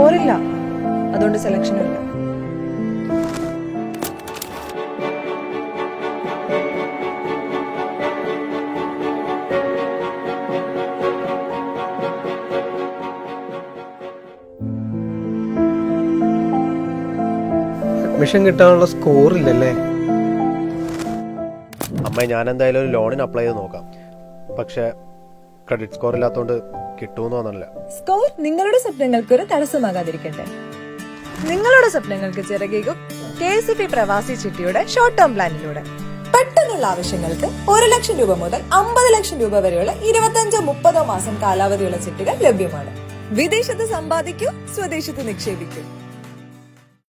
സ്കോറില്ല, അതുകൊണ്ട് സെലക്ഷനും ഇല്ല. അഡ്മിഷൻ കിട്ടാനുള്ള സ്കോർ ഇല്ലല്ലേ? അമ്മ, ഞാൻ എന്തായാലും ഒരു ലോണിന് അപ്ലൈ ചെയ്ത് നോക്കാം. പക്ഷെ ക്രെഡിറ്റ് സ്കോർ ഇല്ലാത്തതുകൊണ്ട് കിട്ടുമെന്ന് തോന്നണില്ല. സ്കോർ നിങ്ങളുടെ സ്വപ്നങ്ങൾക്ക് ഒരു തടസ്സമാകാതിരിക്കട്ടെ. നിങ്ങളുടെ സ്വപ്നങ്ങൾക്ക് ചിറകേകും KSFE പ്രവാസി ചിട്ടിയുടെ ഷോർട്ട് ടേം പ്ലാനിലൂടെ. പെട്ടെന്നുള്ള ആവശ്യങ്ങൾക്ക് 1 ലക്ഷം രൂപ മുതൽ 50 ലക്ഷം രൂപ വരെയുള്ള 25-30 മാസം കാലാവധിയുള്ള ചിട്ടികൾ ലഭ്യമാണ്. വിദേശത്ത് സമ്പാദിക്കൂ, സ്വദേശത്ത് നിക്ഷേപിക്കൂ.